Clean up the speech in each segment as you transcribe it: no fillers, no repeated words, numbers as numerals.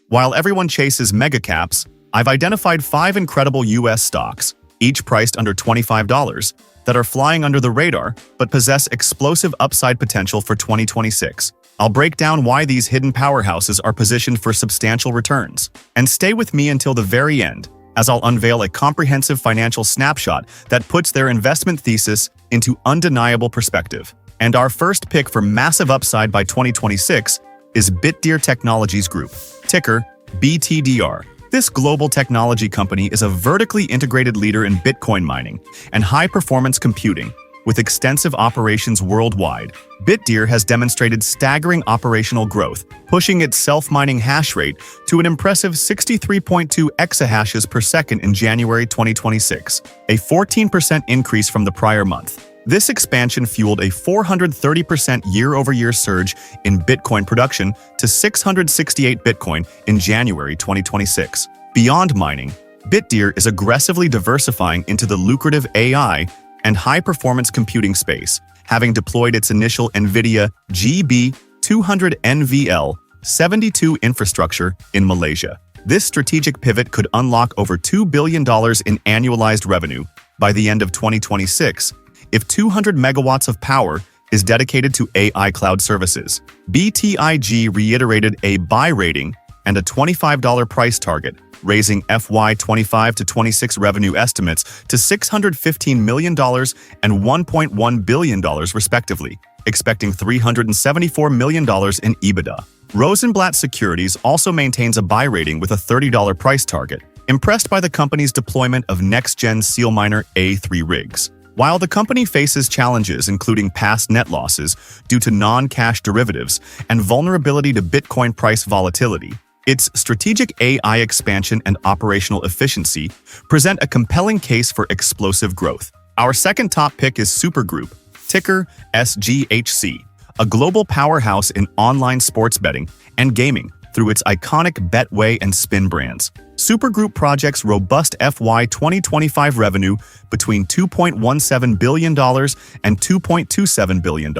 While everyone chases mega caps, I've identified 5 incredible US stocks, each priced under $25, that are flying under the radar but possess explosive upside potential for 2026. I'll break down why these hidden powerhouses are positioned for substantial returns. And stay with me until the very end, as I'll unveil a comprehensive financial snapshot that puts their investment thesis into undeniable perspective. And our first pick for massive upside by 2026 is Bitdeer Technologies Group, ticker BTDR. This global technology company is a vertically integrated leader in Bitcoin mining and high-performance computing, with extensive operations worldwide. Bitdeer has demonstrated staggering operational growth, pushing its self-mining hash rate to an impressive 63.2 exahashes per second in January 2026, a 14% increase from the prior month. This expansion fueled a 430% year-over-year surge in Bitcoin production to 668 Bitcoin in January 2026. Beyond mining, Bitdeer is aggressively diversifying into the lucrative AI and high-performance computing space, having deployed its initial NVIDIA GB200 NVL72 infrastructure in Malaysia. This strategic pivot could unlock over $2 billion in annualized revenue by the end of 2026, if 200 megawatts of power is dedicated to AI cloud services. BTIG reiterated a buy rating and a $25 price target, raising FY 25 to 26 revenue estimates to $615 million and $1.1 billion respectively, expecting $374 million in EBITDA. Rosenblatt Securities also maintains a buy rating with a $30 price target, impressed by the company's deployment of next-gen SealMiner A3 rigs. While the company faces challenges including past net losses due to non-cash derivatives and vulnerability to Bitcoin price volatility, its strategic AI expansion and operational efficiency present a compelling case for explosive growth. Our second top pick is Supergroup, ticker SGHC, a global powerhouse in online sports betting and gaming through its iconic Betway and Spin brands. Supergroup projects robust FY 2025 revenue between $2.17 billion and $2.27 billion,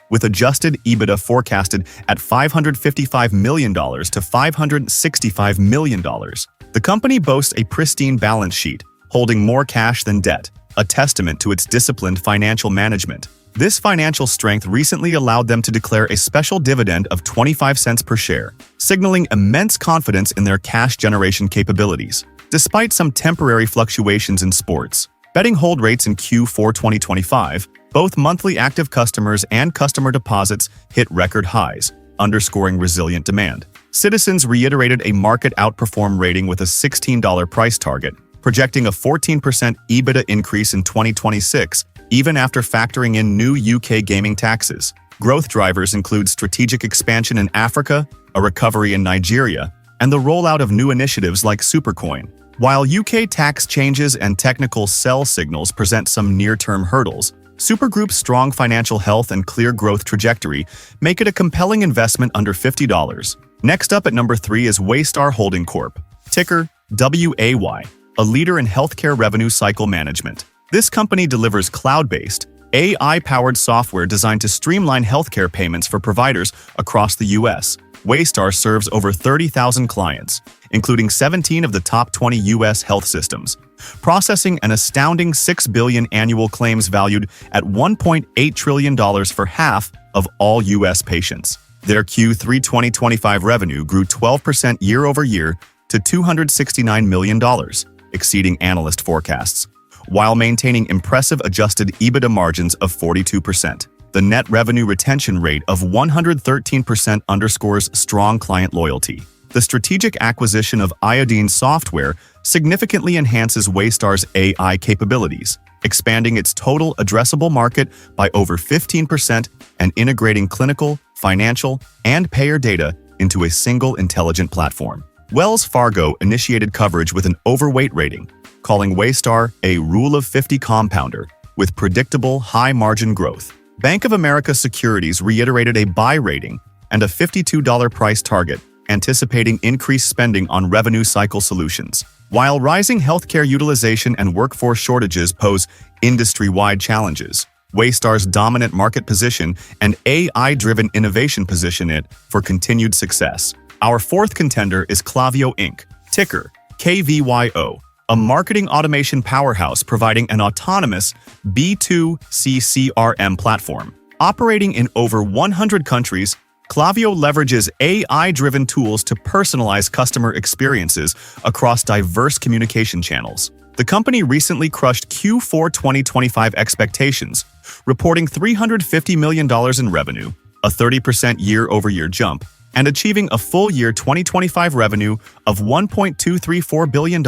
with adjusted EBITDA forecasted at $555 million to $565 million. The company boasts a pristine balance sheet, holding more cash than debt, a testament to its disciplined financial management. This financial strength recently allowed them to declare a special dividend of 25 cents per share, signaling immense confidence in their cash generation capabilities. Despite some temporary fluctuations in sports betting hold rates in Q4 2025, both monthly active customers and customer deposits hit record highs, underscoring resilient demand. Citizens reiterated a market outperform rating with a $16 price target, projecting a 14% EBITDA increase in 2026, even after factoring in new UK gaming taxes. Growth drivers include strategic expansion in Africa, a recovery in Nigeria, and the rollout of new initiatives like Supercoin. While UK tax changes and technical sell signals present some near-term hurdles, Supergroup's strong financial health and clear growth trajectory make it a compelling investment under $50. Next up at number 3 is Waystar Holding Corp, ticker WAY, a leader in healthcare revenue cycle management. This company delivers cloud-based, AI-powered software designed to streamline healthcare payments for providers across the U.S. Waystar serves over 30,000 clients, including 17 of the top 20 U.S. health systems, processing an astounding $6 billion annual claims valued at $1.8 trillion for half of all U.S. patients. Their Q3 2025 revenue grew 12% year-over-year to $269 million, exceeding analyst forecasts, while maintaining impressive adjusted EBITDA margins of 42%. The net revenue retention rate of 113% underscores strong client loyalty. The strategic acquisition of Iodine Software significantly enhances Waystar's AI capabilities, expanding its total addressable market by over 15% and integrating clinical, financial, and payer data into a single intelligent platform. Wells Fargo initiated coverage with an overweight rating, calling Waystar a Rule of 50 compounder with predictable high-margin growth. Bank of America Securities reiterated a buy rating and a $52 price target, anticipating increased spending on revenue cycle solutions. While rising healthcare utilization and workforce shortages pose industry-wide challenges, Waystar's dominant market position and AI-driven innovation position it for continued success. Our fourth contender is Klaviyo Inc., ticker KVYO, a marketing automation powerhouse providing an autonomous B2C CRM platform. Operating in over 100 countries, Klaviyo leverages AI-driven tools to personalize customer experiences across diverse communication channels. The company recently crushed Q4 2025 expectations, reporting $350 million in revenue, a 30% year-over-year jump, and achieving a full-year 2025 revenue of $1.234 billion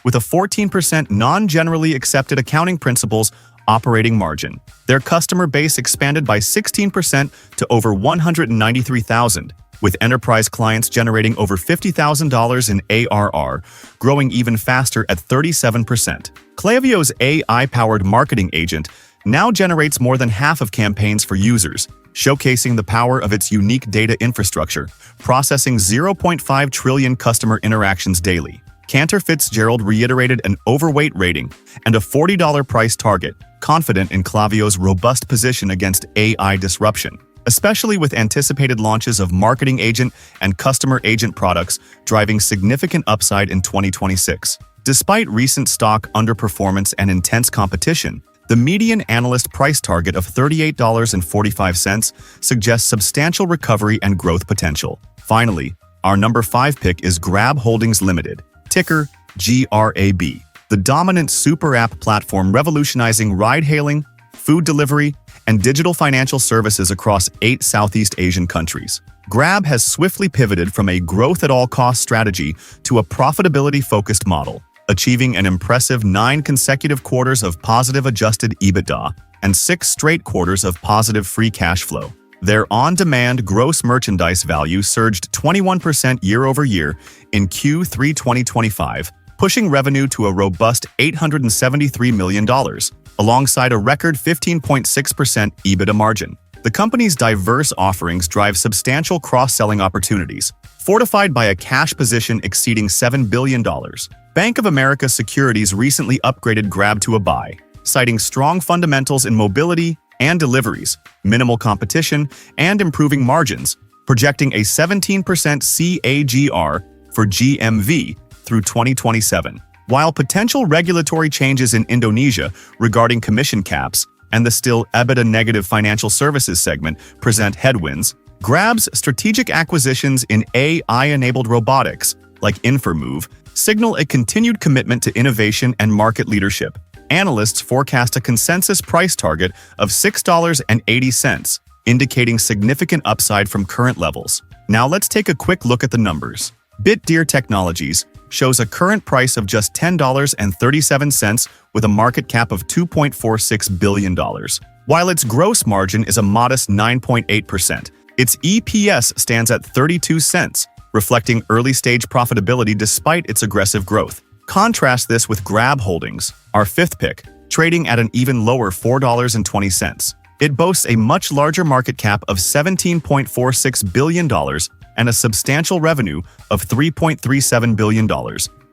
with a 14% non-generally accepted accounting principles operating margin. Their customer base expanded by 16% to over 193,000, with enterprise clients generating over $50,000 in ARR, growing even faster at 37%. Klaviyo's AI-powered marketing agent now generates more than half of campaigns for users, showcasing the power of its unique data infrastructure, processing 0.5 trillion customer interactions daily. Cantor Fitzgerald reiterated an overweight rating and a $40 price target, confident in Klaviyo's robust position against AI disruption, especially with anticipated launches of marketing agent and customer agent products driving significant upside in 2026. Despite recent stock underperformance and intense competition, the median analyst price target of $38.45 suggests substantial recovery and growth potential. Finally, our number 5 pick is Grab Holdings Limited, ticker GRAB, the dominant super app platform revolutionizing ride-hailing, food delivery, and digital financial services across 8 Southeast Asian countries. Grab has swiftly pivoted from a growth-at-all-costs strategy to a profitability-focused model, achieving an impressive 9 consecutive quarters of positive adjusted EBITDA and 6 straight quarters of positive free cash flow. Their on-demand gross merchandise value surged 21% year-over-year in Q3 2025, pushing revenue to a robust $873 million, alongside a record 15.6% EBITDA margin. The company's diverse offerings drive substantial cross-selling opportunities, fortified by a cash position exceeding $7 billion. Bank of America Securities recently upgraded Grab to a buy, citing strong fundamentals in mobility and deliveries, minimal competition, and improving margins, projecting a 17% CAGR for GMV through 2027. While potential regulatory changes in Indonesia regarding commission caps and the still EBITDA-negative financial services segment present headwinds, Grab's strategic acquisitions in AI-enabled robotics, like Infomove, signal a continued commitment to innovation and market leadership. Analysts forecast a consensus price target of $6.80, indicating significant upside from current levels. Now let's take a quick look at the numbers. Bitdeer Technologies shows a current price of just $10.37 with a market cap of $2.46 billion. While its gross margin is a modest 9.8%, its EPS stands at 32 cents, reflecting early-stage profitability despite its aggressive growth. Contrast this with Grab Holdings, our 5th pick, trading at an even lower $4.20. It boasts a much larger market cap of $17.46 billion and a substantial revenue of $3.37 billion,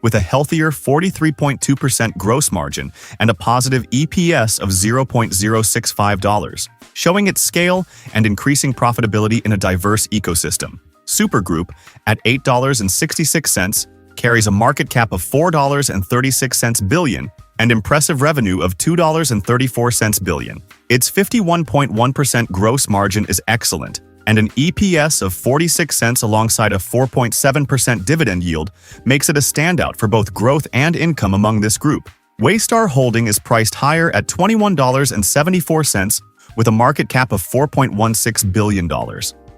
with a healthier 43.2% gross margin and a positive EPS of $0.065, showing its scale and increasing profitability in a diverse ecosystem. Supergroup, at $8.66, carries a market cap of $4.36 billion and impressive revenue of $2.34 billion. Its 51.1% gross margin is excellent, and an EPS of 46 cents alongside a 4.7% dividend yield makes it a standout for both growth and income among this group. Waystar Holding is priced higher at $21.74 with a market cap of $4.16 billion.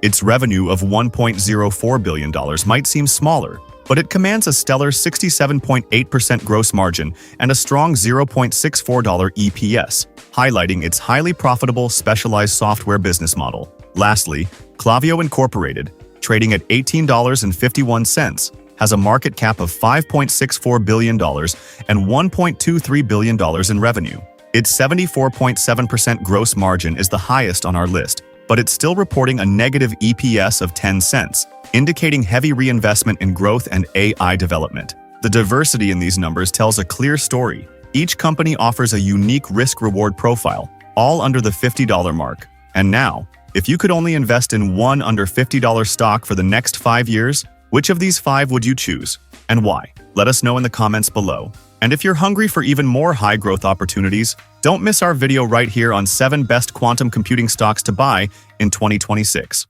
Its revenue of $1.04 billion might seem smaller, but it commands a stellar 67.8% gross margin and a strong $0.64 EPS, highlighting its highly profitable specialized software business model. Lastly, Klaviyo Incorporated, trading at $18.51, has a market cap of $5.64 billion and $1.23 billion in revenue. Its 74.7% gross margin is the highest on our list, but it's still reporting a negative EPS of 10 cents, indicating heavy reinvestment in growth and AI development. The diversity in these numbers tells a clear story. Each company offers a unique risk-reward profile, all under the $50 mark. And now, If you could only invest in one under $50 stock for the next 5 years, which of these 5 would you choose, and why? Let us know in the comments below. And if you're hungry for even more high-growth opportunities, don't miss our video right here on 7 best quantum computing stocks to buy in 2026.